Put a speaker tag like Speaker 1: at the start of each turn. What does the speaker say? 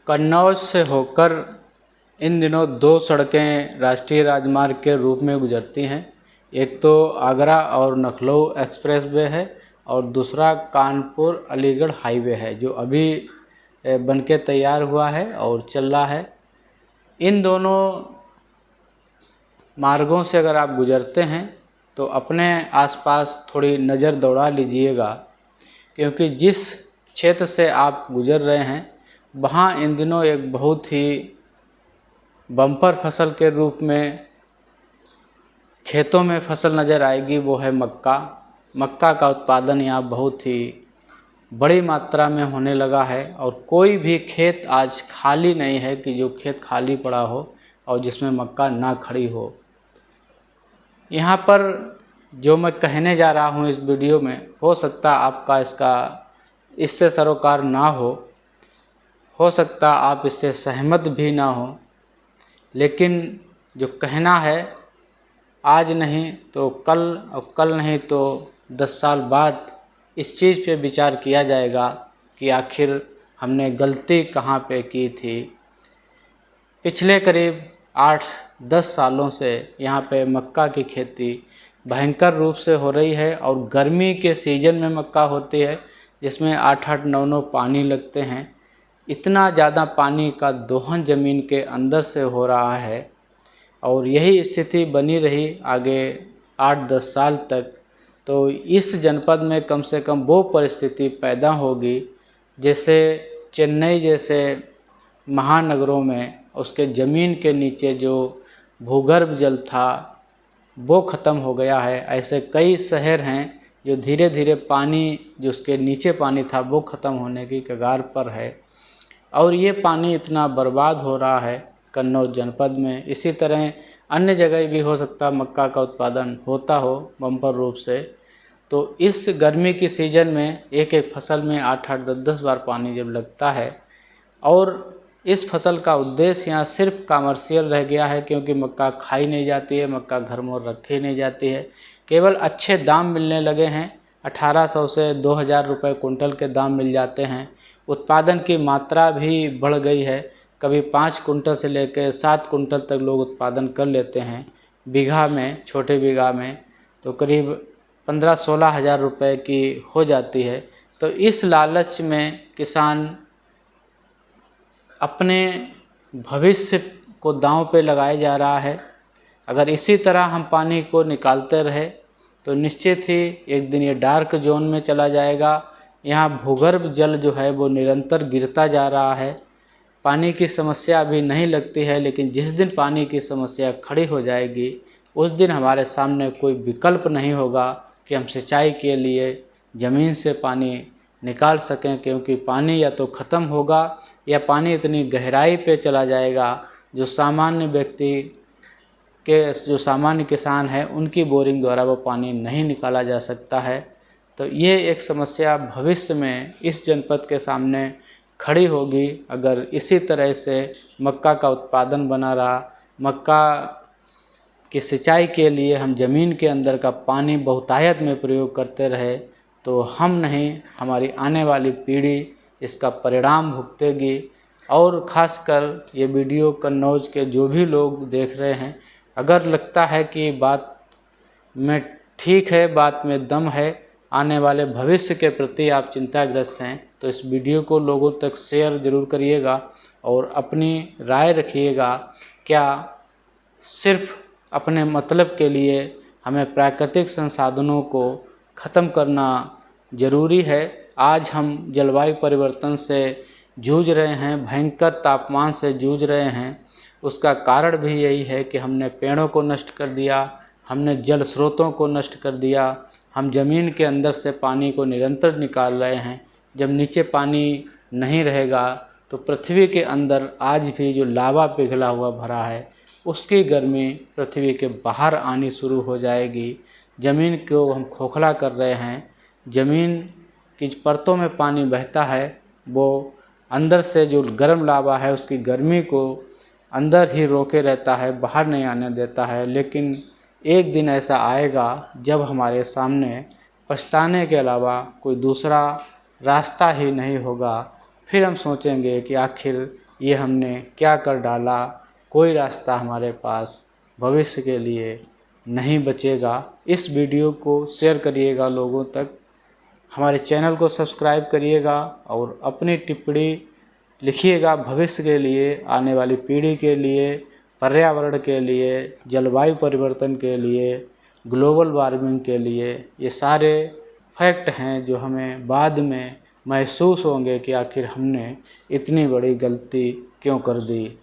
Speaker 1: कन्नौज से होकर इन दिनों दो सड़कें राष्ट्रीय राजमार्ग के रूप में गुजरती हैं। एक तो आगरा और लखनऊ एक्सप्रेस वे है और दूसरा कानपुर अलीगढ़ हाईवे है जो अभी बनके तैयार हुआ है और चल रहा है। इन दोनों मार्गों से अगर आप गुजरते हैं तो अपने आसपास थोड़ी नज़र दौड़ा लीजिएगा, क्योंकि जिस क्षेत्र से आप गुजर रहे हैं वहाँ इन दिनों एक बहुत ही बम्पर फसल के रूप में खेतों में फसल नज़र आएगी, वो है मक्का। मक्का का उत्पादन यहाँ बहुत ही बड़ी मात्रा में होने लगा है और कोई भी खेत आज खाली नहीं है कि जो खेत खाली पड़ा हो और जिसमें मक्का ना खड़ी हो। यहाँ पर जो मैं कहने जा रहा हूँ इस वीडियो में, हो सकता आपका इससे सरोकार ना हो सकता आप इससे सहमत भी ना हो, लेकिन जो कहना है आज नहीं तो कल और कल नहीं तो 10 साल बाद इस चीज़ पे विचार किया जाएगा कि आखिर हमने गलती कहाँ पे की थी। पिछले करीब 8-10 सालों से यहाँ पे मक्का की खेती भयंकर रूप से हो रही है और गर्मी के सीज़न में मक्का होती है जिसमें 8-8, 9-9 पानी लगते हैं। इतना ज़्यादा पानी का दोहन ज़मीन के अंदर से हो रहा है और यही स्थिति बनी रही आगे 8-10 साल तक, तो इस जनपद में कम से कम वो परिस्थिति पैदा होगी जैसे चेन्नई जैसे महानगरों में उसके ज़मीन के नीचे जो भूगर्भ जल था वो ख़त्म हो गया है। ऐसे कई शहर हैं जो धीरे धीरे पानी जो उसके नीचे पानी था वो ख़त्म होने की कगार पर है और ये पानी इतना बर्बाद हो रहा है कन्नौज जनपद में। इसी तरह अन्य जगह भी हो सकता मक्का का उत्पादन होता हो बम्पर रूप से। तो इस गर्मी की सीज़न में एक एक फसल में 8-8, 10-10 बार पानी जब लगता है और इस फसल का उद्देश्य यहाँ सिर्फ कमर्शियल रह गया है, क्योंकि मक्का खाई नहीं जाती है, मक्का घर में रखी नहीं जाती है। केवल अच्छे दाम मिलने लगे हैं, 1800 से 2000 रुपये कुंटल के दाम मिल जाते हैं। उत्पादन की मात्रा भी बढ़ गई है, कभी 5 कुंटल से लेकर 7 कुंटल तक लोग उत्पादन कर लेते हैं बीघा में। छोटे बीघा में तो करीब 15-16 हज़ार रुपये की हो जाती है। तो इस लालच में किसान अपने भविष्य को दांव पे लगाए जा रहा है। अगर इसी तरह हम पानी को निकालते रहे तो निश्चित ही एक दिन ये डार्क जोन में चला जाएगा। यहाँ भूगर्भ जल जो है वो निरंतर गिरता जा रहा है। पानी की समस्या अभी नहीं लगती है, लेकिन जिस दिन पानी की समस्या खड़ी हो जाएगी उस दिन हमारे सामने कोई विकल्प नहीं होगा कि हम सिंचाई के लिए ज़मीन से पानी निकाल सकें, क्योंकि पानी या तो ख़त्म होगा या पानी इतनी गहराई पे चला जाएगा जो सामान्य किसान है उनकी बोरिंग द्वारा वो पानी नहीं निकाला जा सकता है। तो ये एक समस्या भविष्य में इस जनपद के सामने खड़ी होगी अगर इसी तरह से मक्का का उत्पादन बना रहा। मक्का की सिंचाई के लिए हम ज़मीन के अंदर का पानी बहुतायत में प्रयोग करते रहे तो हम नहीं, हमारी आने वाली पीढ़ी इसका परिणाम भुगतेगी। और ख़ासकर ये वीडियो कन्नौज के जो भी लोग देख रहे हैं, अगर लगता है कि बात में ठीक है, बात में दम है, आने वाले भविष्य के प्रति आप चिंताग्रस्त हैं, तो इस वीडियो को लोगों तक शेयर ज़रूर करिएगा और अपनी राय रखिएगा। क्या सिर्फ अपने मतलब के लिए हमें प्राकृतिक संसाधनों को ख़त्म करना ज़रूरी है? आज हम जलवायु परिवर्तन से जूझ रहे हैं, भयंकर तापमान से जूझ रहे हैं। उसका कारण भी यही है कि हमने पेड़ों को नष्ट कर दिया, हमने जल स्रोतों को नष्ट कर दिया, हम ज़मीन के अंदर से पानी को निरंतर निकाल रहे हैं। जब नीचे पानी नहीं रहेगा तो पृथ्वी के अंदर आज भी जो लावा पिघला हुआ भरा है उसकी गर्मी पृथ्वी के बाहर आनी शुरू हो जाएगी। ज़मीन को हम खोखला कर रहे हैं। ज़मीन की परतों में पानी बहता है, वो अंदर से जो गर्म लावा है उसकी गर्मी को अंदर ही रोके रहता है, बाहर नहीं आने देता है। लेकिन एक दिन ऐसा आएगा जब हमारे सामने पछताने के अलावा कोई दूसरा रास्ता ही नहीं होगा। फिर हम सोचेंगे कि आखिर ये हमने क्या कर डाला, कोई रास्ता हमारे पास भविष्य के लिए नहीं बचेगा। इस वीडियो को शेयर करिएगा लोगों तक, हमारे चैनल को सब्सक्राइब करिएगा और अपनी टिप्पणी लिखिएगा भविष्य के लिए, आने वाली पीढ़ी के लिए, पर्यावरण के लिए, जलवायु परिवर्तन के लिए, ग्लोबल वार्मिंग के लिए। ये सारे फैक्ट हैं जो हमें बाद में महसूस होंगे कि आखिर हमने इतनी बड़ी गलती क्यों कर दी।